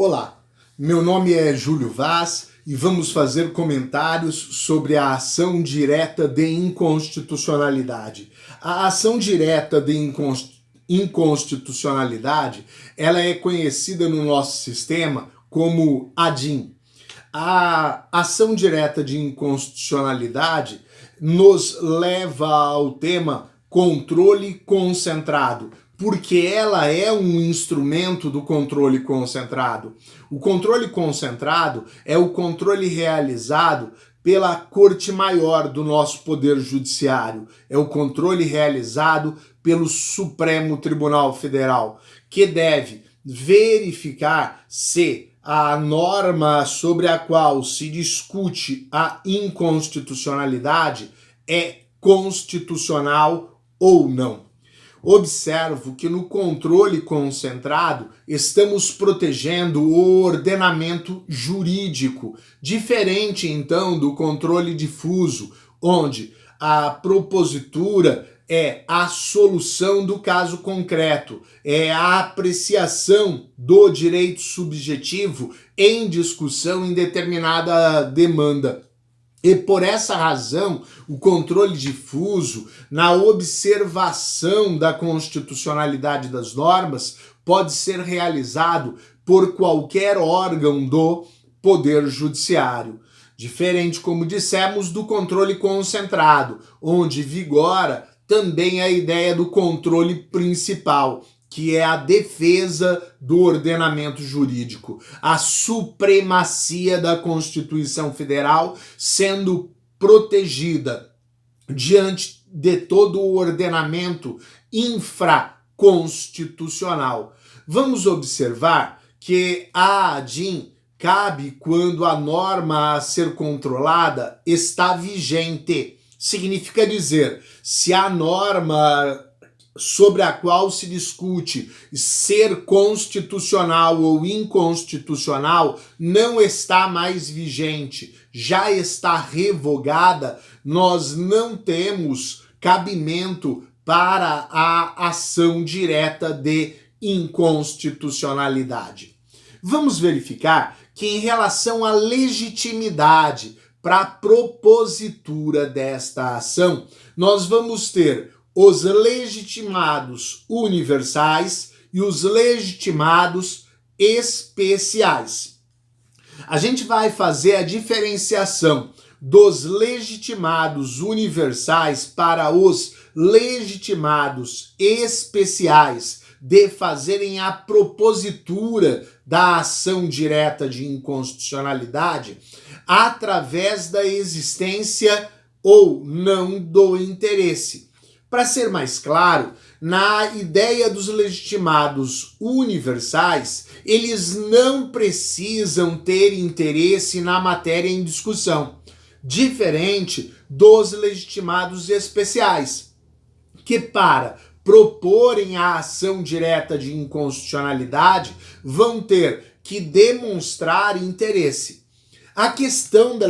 Olá, meu nome é Júlio Vaz e vamos fazer comentários sobre a ação direta de inconstitucionalidade. A ação direta de inconstitucionalidade, ela é conhecida no nosso sistema como ADIM. A ação direta de inconstitucionalidade nos leva ao tema controle concentrado, porque ela é um instrumento do controle concentrado. O controle concentrado é o controle realizado pela Corte Maior do nosso Poder Judiciário. É o controle realizado pelo Supremo Tribunal Federal, que deve verificar se a norma sobre a qual se discute a inconstitucionalidade é constitucional ou não. Observo que no controle concentrado estamos protegendo o ordenamento jurídico, diferente então do controle difuso, onde a propositura é a solução do caso concreto, é a apreciação do direito subjetivo em discussão em determinada demanda. E por essa razão, o controle difuso, na observação da constitucionalidade das normas, pode ser realizado por qualquer órgão do Poder Judiciário. Diferente, como dissemos, do controle concentrado, onde vigora também a ideia do controle principal, que é a defesa do ordenamento jurídico, a supremacia da Constituição Federal sendo protegida diante de todo o ordenamento infraconstitucional. Vamos observar que a ADIM cabe quando a norma a ser controlada está vigente. Significa dizer, se a norma sobre a qual se discute ser constitucional ou inconstitucional não está mais vigente, já está revogada, nós não temos cabimento para a ação direta de inconstitucionalidade. Vamos verificar que em relação à legitimidade para a propositura desta ação, nós vamos ter os legitimados universais e os legitimados especiais. A gente vai fazer a diferenciação dos legitimados universais para os legitimados especiais de fazerem a propositura da ação direta de inconstitucionalidade através da existência ou não do interesse. Para ser mais claro, na ideia dos legitimados universais, eles não precisam ter interesse na matéria em discussão, diferente dos legitimados especiais, que para proporem a ação direta de inconstitucionalidade vão ter que demonstrar interesse. A questão da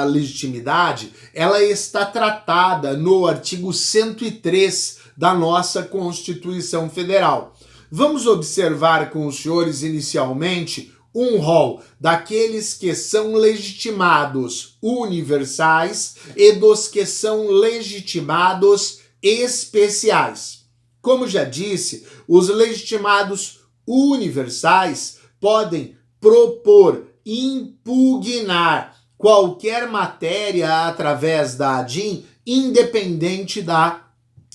legitimidade, ela está tratada no artigo 103 da nossa Constituição Federal. Vamos observar com os senhores inicialmente um rol daqueles que são legitimados universais e dos que são legitimados especiais. Como já disse, os legitimados universais podem propor, impugnar qualquer matéria através da ADIM, independente da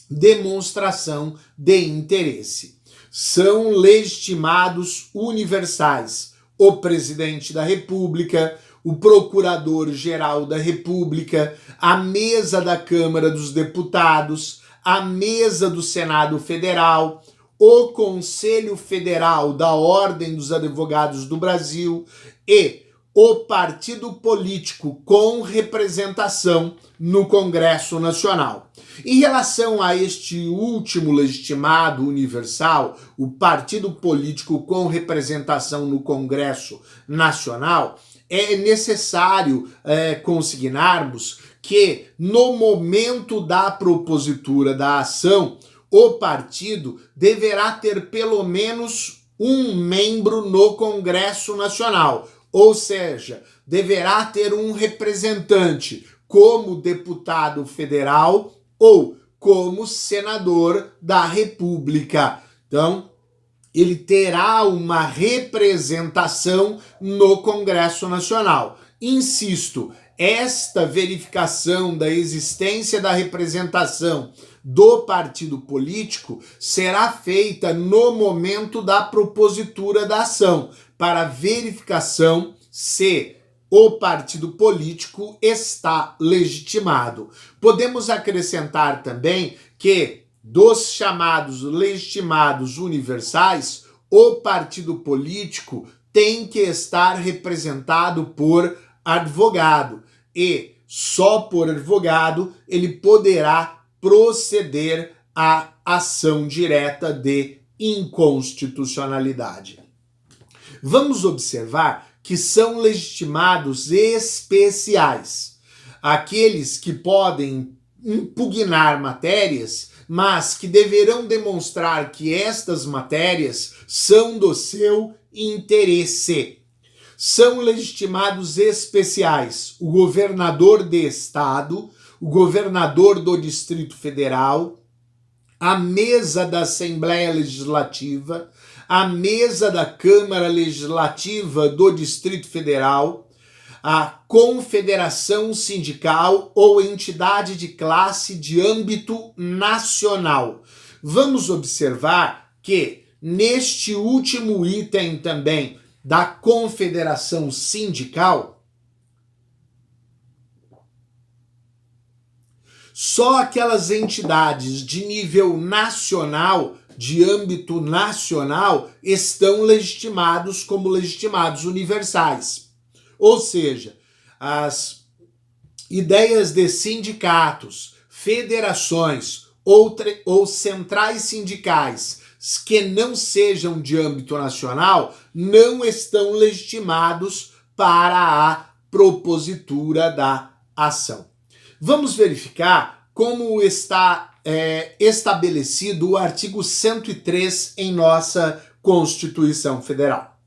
demonstração de interesse. São legitimados universais o presidente da República, o procurador-geral da República, a mesa da Câmara dos Deputados, a mesa do Senado Federal, o Conselho Federal da Ordem dos Advogados do Brasil e o partido político com representação no Congresso Nacional. Em relação a este último legitimado universal, o partido político com representação no Congresso Nacional, é necessário consignarmos que no momento da propositura da ação, o partido deverá ter pelo menos um membro no Congresso Nacional, ou seja, deverá ter um representante como deputado federal ou como senador da República. Então, ele terá uma representação no Congresso Nacional. Insisto, esta verificação da existência da representação do partido político será feita no momento da propositura da ação, para verificação se o partido político está legitimado. Podemos acrescentar também que, dos chamados legitimados universais, o partido político tem que estar representado por advogado e só por advogado ele poderá proceder à ação direta de inconstitucionalidade. Vamos observar que são legitimados especiais, aqueles que podem impugnar matérias, mas que deverão demonstrar que estas matérias são do seu interesse. São legitimados especiais o governador de estado, o governador do Distrito Federal, a mesa da Assembleia Legislativa, a mesa da Câmara Legislativa do Distrito Federal, a confederação sindical ou entidade de classe de âmbito nacional. Vamos observar que neste último item também da confederação sindical, só aquelas entidades de nível nacional, de âmbito nacional, estão legitimados como legitimados universais. Ou seja, as ideias de sindicatos, federações ou centrais sindicais que não sejam de âmbito nacional não estão legitimados para a propositura da ação. Vamos verificar como está estabelecido o artigo 103 em nossa Constituição Federal.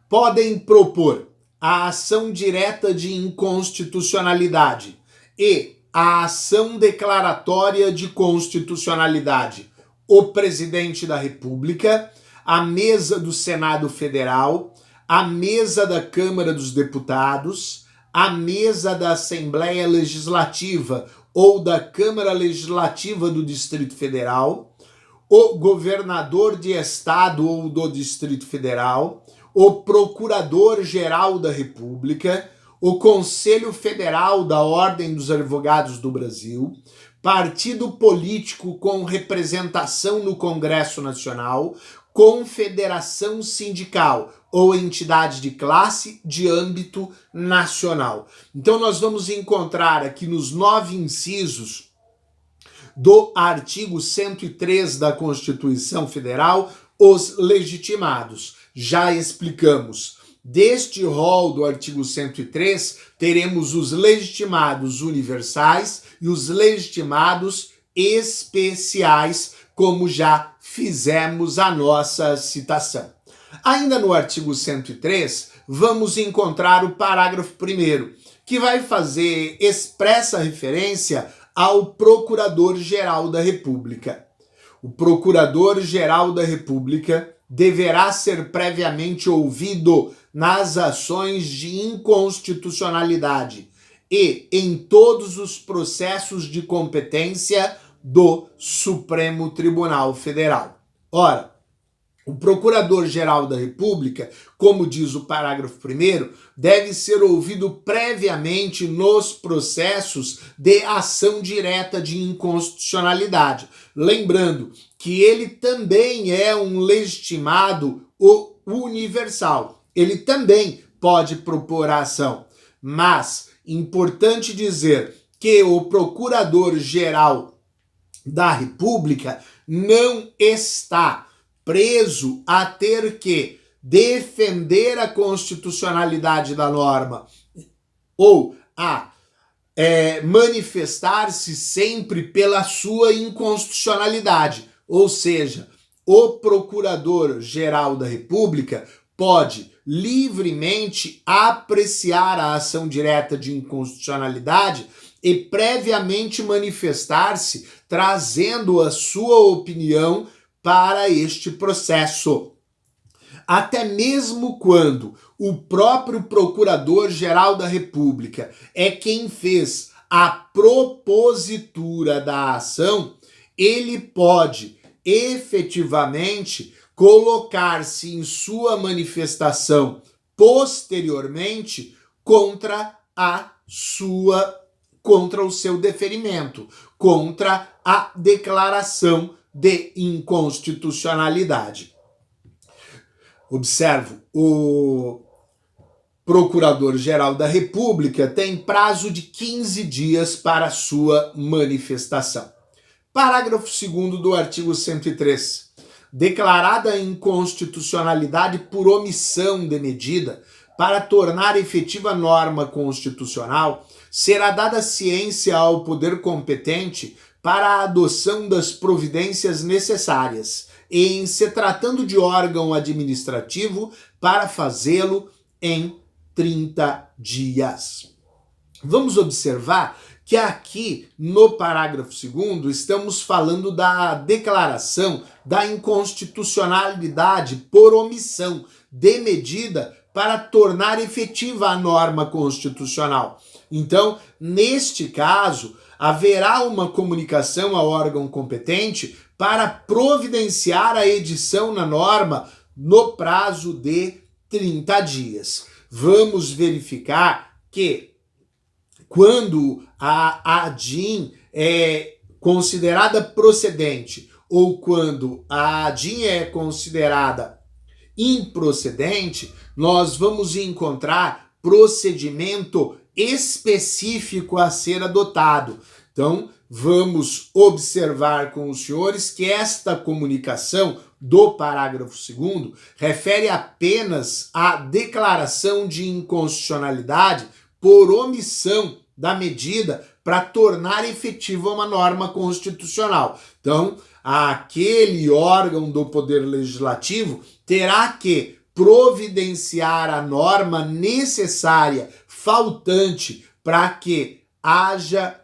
Podem propor a ação direta de inconstitucionalidade e a ação declaratória de constitucionalidade o presidente da República, a mesa do Senado Federal, a mesa da Câmara dos Deputados, a mesa da Assembleia Legislativa ou da Câmara Legislativa do Distrito Federal, o governador de estado ou do Distrito Federal, o Procurador-Geral da República, o Conselho Federal da Ordem dos Advogados do Brasil, partido político com representação no Congresso Nacional, confederação sindical ou entidade de classe de âmbito nacional. Então nós vamos encontrar aqui nos 9 incisos do artigo 103 da Constituição Federal os legitimados. Já explicamos. Deste rol do artigo 103, teremos os legitimados universais e os legitimados especiais, como já fizemos a nossa citação. Ainda no artigo 103, vamos encontrar o parágrafo 1º, que vai fazer expressa referência ao Procurador-Geral da República. O Procurador-Geral da República deverá ser previamente ouvido nas ações de inconstitucionalidade e em todos os processos de competência do Supremo Tribunal Federal. Ora, o Procurador-Geral da República, como diz o parágrafo 1º, deve ser ouvido previamente nos processos de ação direta de inconstitucionalidade. Lembrando que ele também é um legitimado universal. Ele também pode propor a ação. Mas, importante dizer que o Procurador-Geral da República não está preso a ter que defender a constitucionalidade da norma ou a manifestar-se sempre pela sua inconstitucionalidade, ou seja, o Procurador-Geral da República pode livremente apreciar a ação direta de inconstitucionalidade e previamente manifestar-se, trazendo a sua opinião para este processo. Até mesmo quando o próprio Procurador-Geral da República é quem fez a propositura da ação, ele pode efetivamente colocar-se em sua manifestação posteriormente contra o seu deferimento, contra a declaração de inconstitucionalidade. Observo, o Procurador-Geral da República tem prazo de 15 dias para sua manifestação. Parágrafo 2º do artigo 103. Declarada a inconstitucionalidade por omissão de medida para tornar efetiva norma constitucional, será dada ciência ao poder competente para a adoção das providências necessárias, e em se tratando de órgão administrativo, para fazê-lo em 30 dias. Vamos observar que aqui no parágrafo 2º estamos falando da declaração da inconstitucionalidade por omissão de medida para tornar efetiva a norma constitucional. Então, neste caso, haverá uma comunicação ao órgão competente para providenciar a edição na norma no prazo de 30 dias. Vamos verificar que quando a ADIM é considerada procedente ou quando a ADIM é considerada improcedente, nós vamos encontrar procedimento específico a ser adotado. Então, vamos observar com os senhores que esta comunicação do parágrafo 2º refere apenas à declaração de inconstitucionalidade por omissão da medida para tornar efetiva uma norma constitucional. Então, aquele órgão do Poder Legislativo terá que providenciar a norma necessária, faltante, para que haja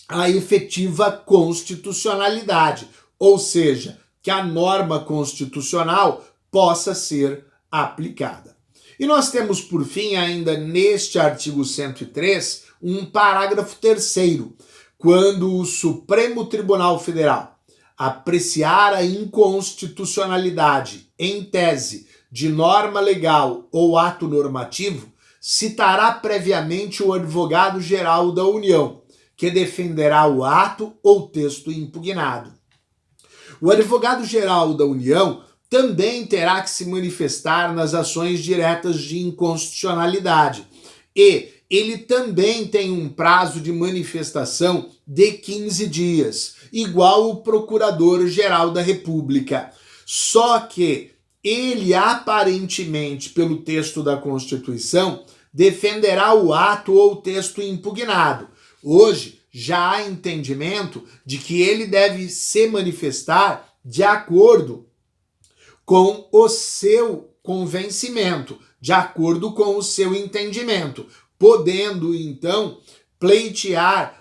a efetiva constitucionalidade, ou seja, que a norma constitucional possa ser aplicada. E nós temos, por fim, ainda neste artigo 103, um parágrafo 3º, quando o Supremo Tribunal Federal apreciar a inconstitucionalidade em tese de norma legal ou ato normativo, citará previamente o Advogado-Geral da União, que defenderá o ato ou texto impugnado. O Advogado-Geral da União também terá que se manifestar nas ações diretas de inconstitucionalidade e ele também tem um prazo de manifestação de 15 dias, igual o Procurador-Geral da República. Só que ele aparentemente, pelo texto da Constituição, defenderá o ato ou texto impugnado. Hoje já há entendimento de que ele deve se manifestar de acordo com o seu convencimento, de acordo com o seu entendimento, podendo então pleitear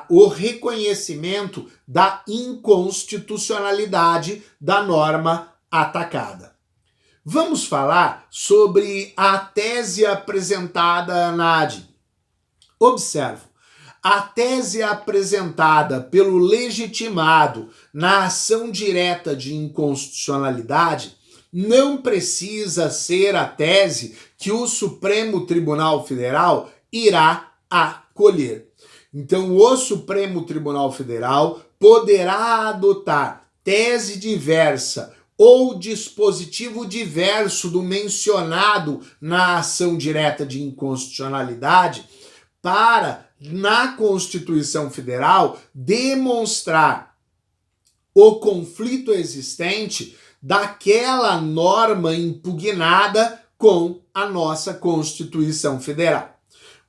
o reconhecimento da inconstitucionalidade da norma atacada. Vamos falar sobre a tese apresentada na ADIM. Observo, a tese apresentada pelo legitimado na ação direta de inconstitucionalidade não precisa ser a tese que o Supremo Tribunal Federal irá acolher. Então, o Supremo Tribunal Federal poderá adotar tese diversa ou dispositivo diverso do mencionado na ação direta de inconstitucionalidade para, na Constituição Federal, demonstrar o conflito existente daquela norma impugnada com a nossa Constituição Federal.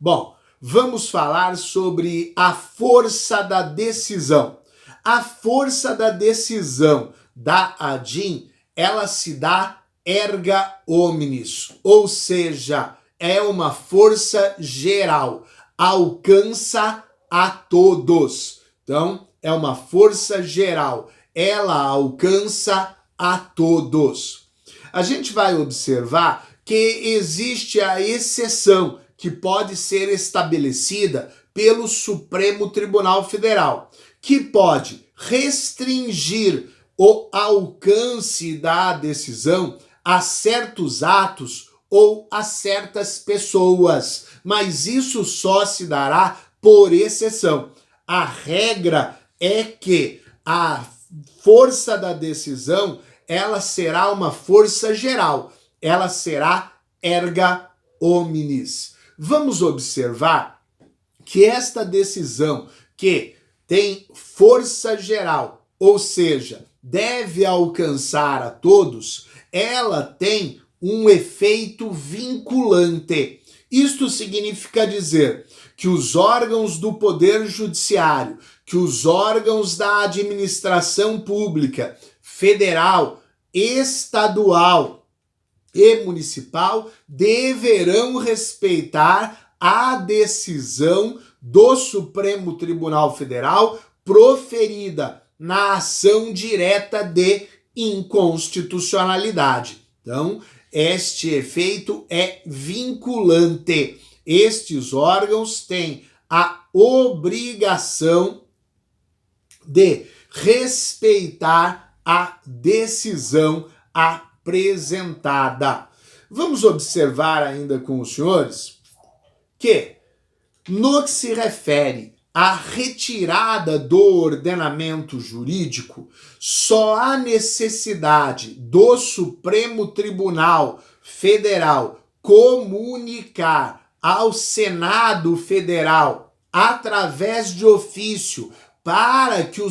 Bom, vamos falar sobre a força da decisão. A força da decisão da ADIM, ela se dá erga omnes, ou seja, é uma força geral, alcança a todos. Então, é uma força geral, ela alcança a todos. A gente vai observar que existe a exceção que pode ser estabelecida pelo Supremo Tribunal Federal, que pode restringir o alcance da decisão a certos atos ou a certas pessoas, mas isso só se dará por exceção. A regra é que a força da decisão, ela será uma força geral, ela será erga omnes. Vamos observar que esta decisão que tem força geral, ou seja, deve alcançar a todos, ela tem um efeito vinculante. Isto significa dizer que os órgãos do Poder Judiciário, que os órgãos da administração pública, federal, estadual e municipal, deverão respeitar a decisão do Supremo Tribunal Federal proferida na ação direta de inconstitucionalidade. Então, este efeito é vinculante. Estes órgãos têm a obrigação de respeitar a decisão apresentada. Vamos observar ainda com os senhores que, no que se refere à retirada do ordenamento jurídico, só há necessidade do Supremo Tribunal Federal comunicar ao Senado Federal, através de ofício, para que o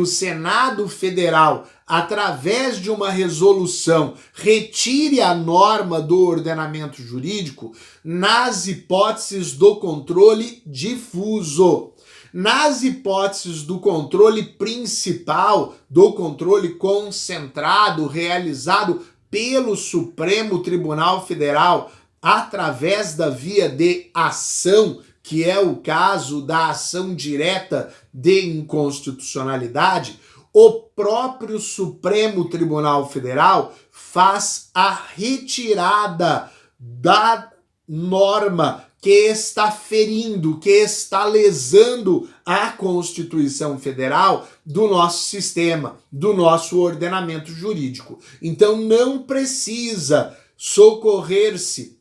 Senado Federal, através de uma resolução, retire a norma do ordenamento jurídico nas hipóteses do controle difuso. Nas hipóteses do controle principal, do controle concentrado, realizado pelo Supremo Tribunal Federal, através da via de ação, que é o caso da ação direta de inconstitucionalidade, o próprio Supremo Tribunal Federal faz a retirada da norma que está ferindo, que está lesando a Constituição Federal do nosso sistema, do nosso ordenamento jurídico. Então não precisa socorrer-se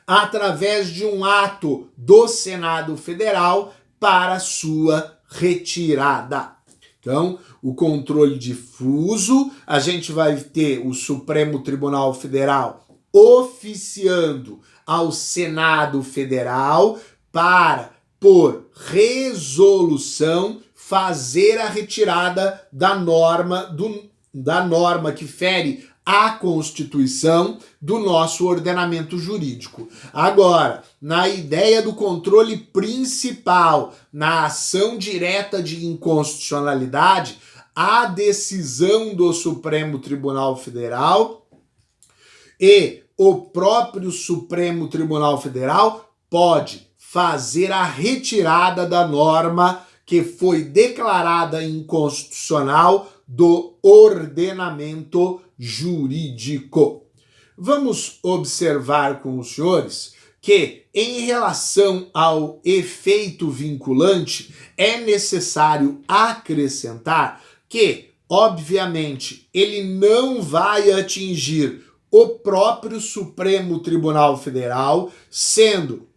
através de um ato do Senado Federal para sua retirada. Então, o controle difuso, a gente vai ter o Supremo Tribunal Federal oficiando ao Senado Federal para, por resolução, fazer a retirada da norma que fere a Constituição do nosso ordenamento jurídico. Agora, na ideia do controle principal, na ação direta de inconstitucionalidade, a decisão do Supremo Tribunal Federal e o próprio Supremo Tribunal Federal pode fazer a retirada da norma que foi declarada inconstitucional do ordenamento jurídico. Vamos observar com os senhores que, em relação ao efeito vinculante, é necessário acrescentar que, obviamente, ele não vai atingir o próprio Supremo Tribunal Federal, sendo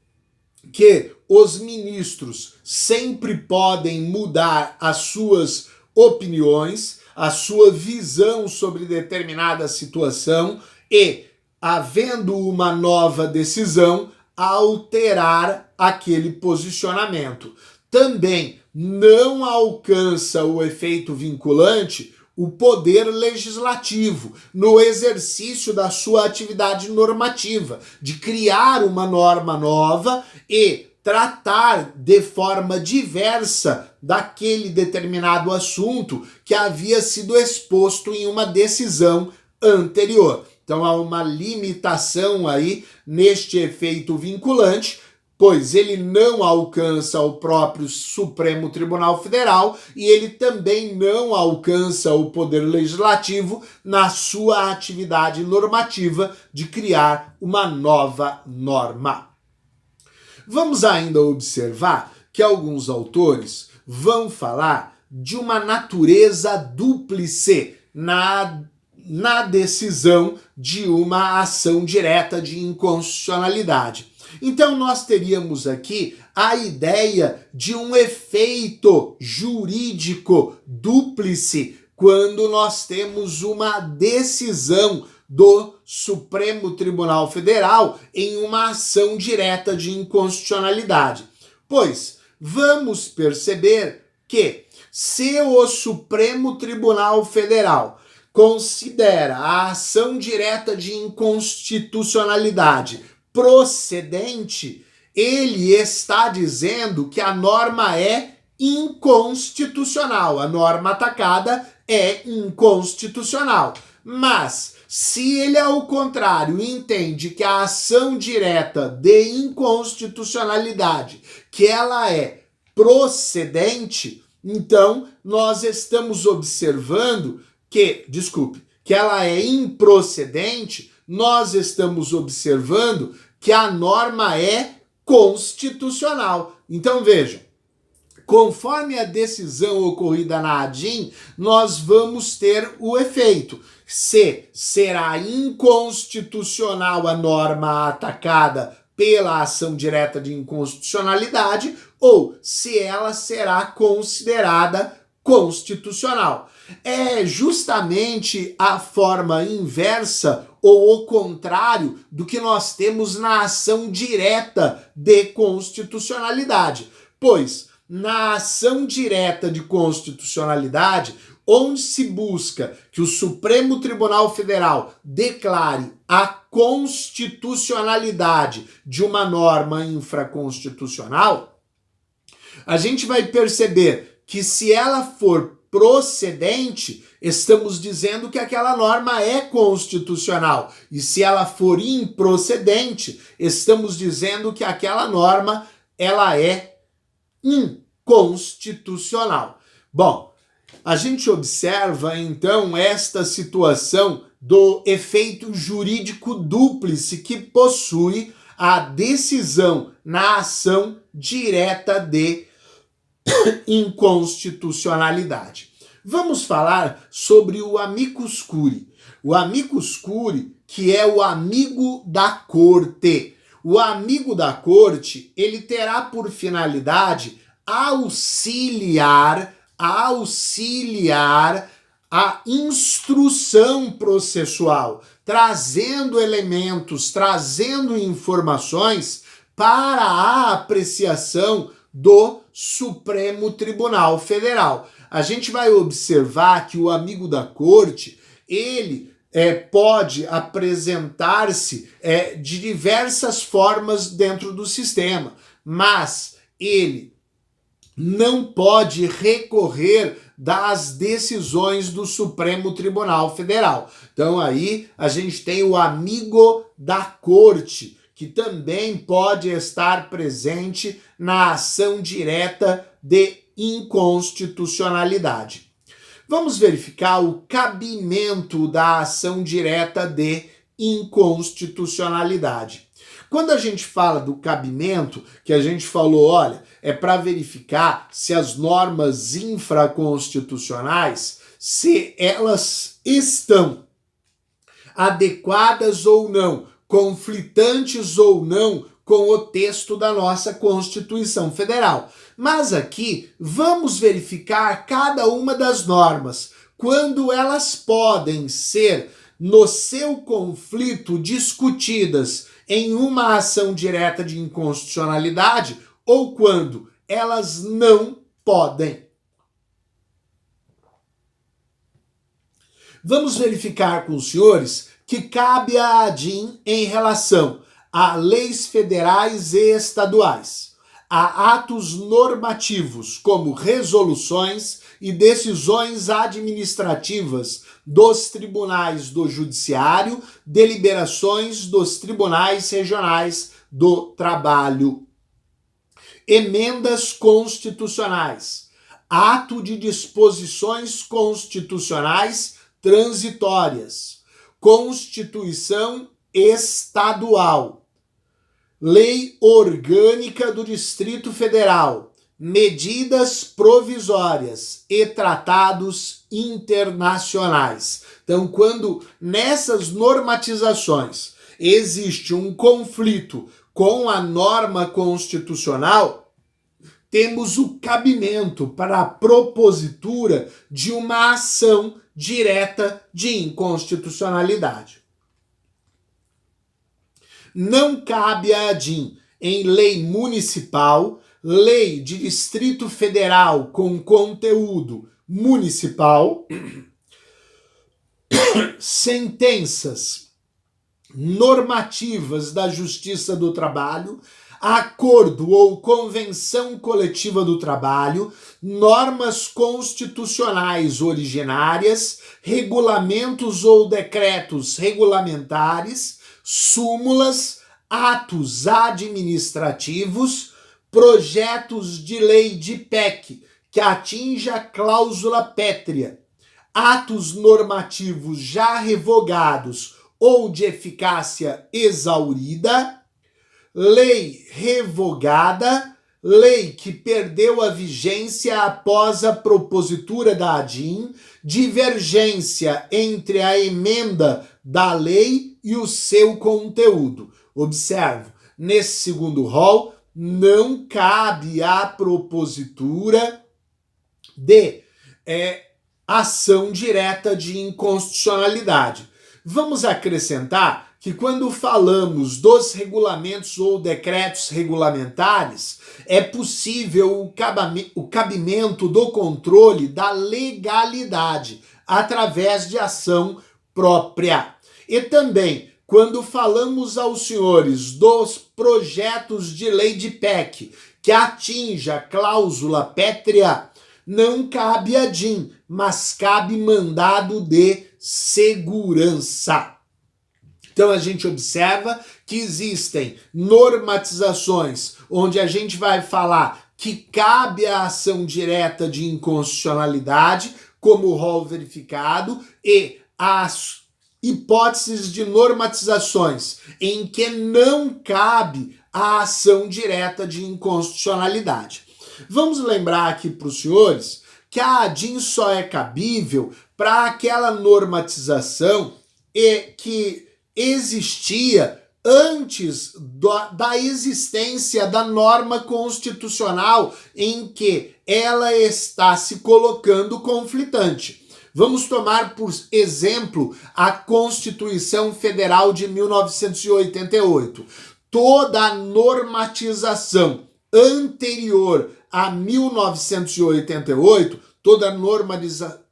que os ministros sempre podem mudar as suas opiniões, a sua visão sobre determinada situação e, havendo uma nova decisão, alterar aquele posicionamento. Também não alcança o efeito vinculante o poder legislativo no exercício da sua atividade normativa, de criar uma norma nova e tratar de forma diversa daquele determinado assunto que havia sido exposto em uma decisão anterior. Então há uma limitação aí neste efeito vinculante, pois ele não alcança o próprio Supremo Tribunal Federal e ele também não alcança o Poder Legislativo na sua atividade normativa de criar uma nova norma. Vamos ainda observar que alguns autores vão falar de uma natureza dúplice na decisão de uma ação direta de inconstitucionalidade. Então nós teríamos aqui a ideia de um efeito jurídico dúplice quando nós temos uma decisão do Supremo Tribunal Federal em uma ação direta de inconstitucionalidade. Pois vamos perceber que se o Supremo Tribunal Federal considera a ação direta de inconstitucionalidade procedente, ele está dizendo que a norma é inconstitucional, a norma atacada é inconstitucional. Mas, se ele, ao contrário, entende que a ação direta de inconstitucionalidade, que ela é procedente, então nós estamos observando que ela é improcedente, nós estamos observando que a norma é constitucional. Então vejam, conforme a decisão ocorrida na ADIM, nós vamos ter o efeito. Se será inconstitucional a norma atacada pela ação direta de inconstitucionalidade ou se ela será considerada constitucional. É justamente a forma inversa ou o contrário do que nós temos na ação direta de constitucionalidade. Pois, na ação direta de constitucionalidade, onde se busca que o Supremo Tribunal Federal declare a constitucionalidade de uma norma infraconstitucional, a gente vai perceber que se ela for procedente, estamos dizendo que aquela norma é constitucional. E se ela for improcedente, estamos dizendo que aquela norma ela é inconstitucional. Bom, a gente observa então esta situação do efeito jurídico dúplice que possui a decisão na ação direta de inconstitucionalidade. Vamos falar sobre o amicus curiae. O amicus curiae, que é o amigo da corte. O amigo da corte, ele terá por finalidade auxiliar a instrução processual, trazendo elementos, trazendo informações para a apreciação do Supremo Tribunal Federal. A gente vai observar que o amigo da corte, ele pode apresentar-se de diversas formas dentro do sistema, mas ele não pode recorrer das decisões do Supremo Tribunal Federal. Então aí a gente tem o amigo da corte, que também pode estar presente na ação direta de inconstitucionalidade. Vamos verificar o cabimento da ação direta de inconstitucionalidade. Quando a gente fala do cabimento, que a gente falou, olha, é para verificar se as normas infraconstitucionais, se elas estão adequadas ou não, conflitantes ou não com o texto da nossa Constituição Federal. Mas aqui vamos verificar cada uma das normas, quando elas podem ser, no seu conflito, discutidas em uma ação direta de inconstitucionalidade ou quando elas não podem. Vamos verificar com os senhores que cabe a ADIM em relação a leis federais e estaduais, a atos normativos como resoluções e decisões administrativas dos tribunais do Judiciário, deliberações dos tribunais regionais do trabalho, emendas constitucionais, ato de disposições constitucionais transitórias, Constituição Estadual, Lei Orgânica do Distrito Federal, medidas provisórias e tratados internacionais. Então, quando nessas normatizações existe um conflito com a norma constitucional, temos o cabimento para a propositura de uma ação direta de inconstitucionalidade. Não cabe a ADIM em lei municipal, lei de Distrito Federal com conteúdo municipal, sentenças normativas da Justiça do Trabalho, acordo ou convenção coletiva do trabalho, normas constitucionais originárias, regulamentos ou decretos regulamentares, súmulas, atos administrativos, projetos de lei de PEC que atinja a cláusula pétrea, atos normativos já revogados ou de eficácia exaurida, lei revogada, lei que perdeu a vigência após a propositura da ADIM, divergência entre a emenda da lei e o seu conteúdo. Observe, nesse segundo rol, não cabe a propositura de ação direta de inconstitucionalidade. Vamos acrescentar que quando falamos dos regulamentos ou decretos regulamentares, é possível o cabimento do controle da legalidade através de ação própria. E também, quando falamos aos senhores dos projetos de lei de PEC que atinja a cláusula pétrea, não cabe ADIM, mas cabe mandado de segurança. Então a gente observa que existem normatizações onde a gente vai falar que cabe a ação direta de inconstitucionalidade, como o rol verificado, e as hipóteses de normatizações em que não cabe a ação direta de inconstitucionalidade. Vamos lembrar aqui para os senhores que a ADIM só é cabível para aquela normatização que existia antes da existência da norma constitucional em que ela está se colocando conflitante. Vamos tomar por exemplo a Constituição Federal de 1988. Toda a normatização anterior a 1988, toda a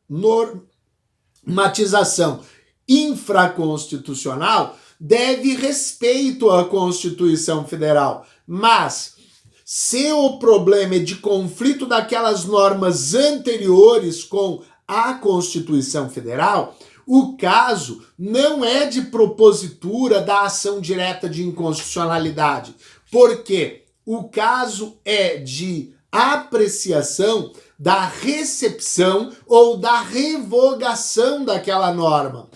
normatização infraconstitucional deve respeito à Constituição Federal, mas se o problema é de conflito daquelas normas anteriores com a Constituição Federal, o caso não é de propositura da ação direta de inconstitucionalidade, porque o caso é de apreciação da recepção ou da revogação daquela norma.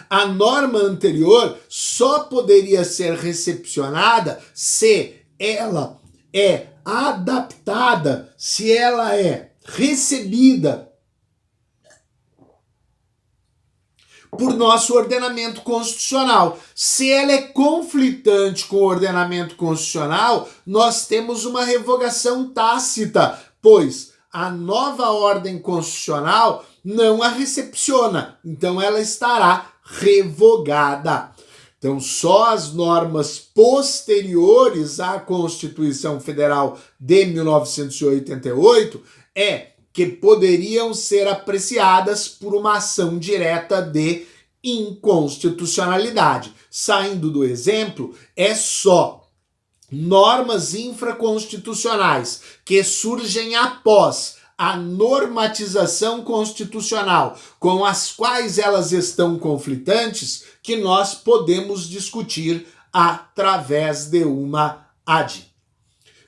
A norma anterior só poderia ser recepcionada se ela é adaptada, se ela é recebida por nosso ordenamento constitucional. Se ela é conflitante com o ordenamento constitucional, nós temos uma revogação tácita, pois a nova ordem constitucional não a recepciona, então ela estará revogada. Então, só as normas posteriores à Constituição Federal de 1988 que poderiam ser apreciadas por uma ação direta de inconstitucionalidade. Saindo do exemplo, é só normas infraconstitucionais que surgem após a normatização constitucional, com as quais elas estão conflitantes, que nós podemos discutir através de uma ADI.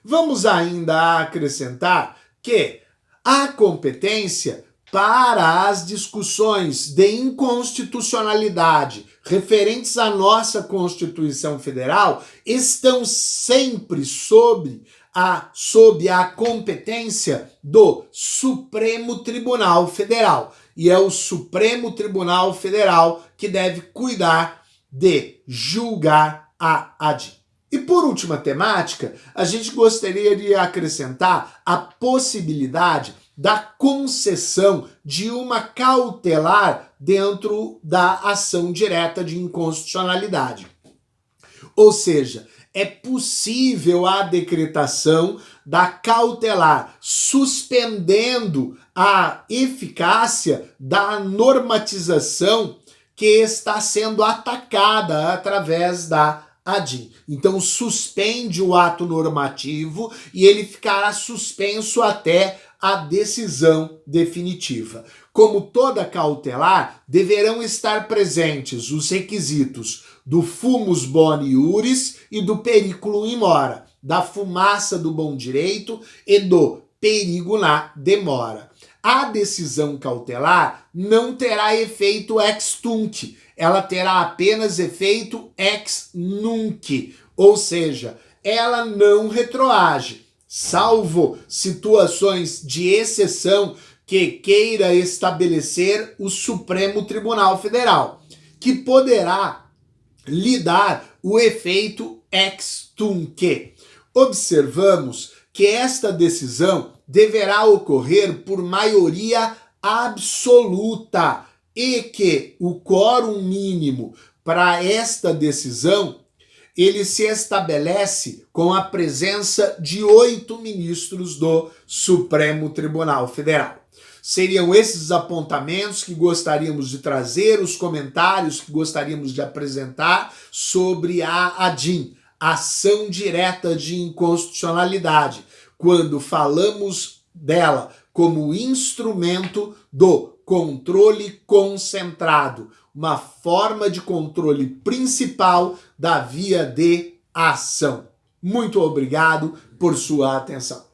Vamos ainda acrescentar que a competência para as discussões de inconstitucionalidade referentes à nossa Constituição Federal estão sempre sob a competência do Supremo Tribunal Federal. E é o Supremo Tribunal Federal que deve cuidar de julgar a ADI. E por última temática, a gente gostaria de acrescentar a possibilidade da concessão de uma cautelar dentro da ação direta de inconstitucionalidade. Ou seja, é possível a decretação da cautelar, suspendendo a eficácia da normatização que está sendo atacada através da ADI. Então suspende o ato normativo e ele ficará suspenso até a decisão definitiva. Como toda cautelar, deverão estar presentes os requisitos do fumus boni iuris e do periculum in mora, da fumaça do bom direito e do perigo na demora. A decisão cautelar não terá efeito ex tunc, ela terá apenas efeito ex nunc, ou seja, ela não retroage, salvo situações de exceção que queira estabelecer o Supremo Tribunal Federal, que poderá lhe dar o efeito ex tunc. Observamos que esta decisão deverá ocorrer por maioria absoluta e que o quórum mínimo para esta decisão ele se estabelece com a presença de 8 ministros do Supremo Tribunal Federal. Seriam esses apontamentos que gostaríamos de trazer, os comentários que gostaríamos de apresentar sobre a ADIM, Ação Direta de Inconstitucionalidade, quando falamos dela como instrumento do controle concentrado, uma forma de controle principal da via de ação. Muito obrigado por sua atenção.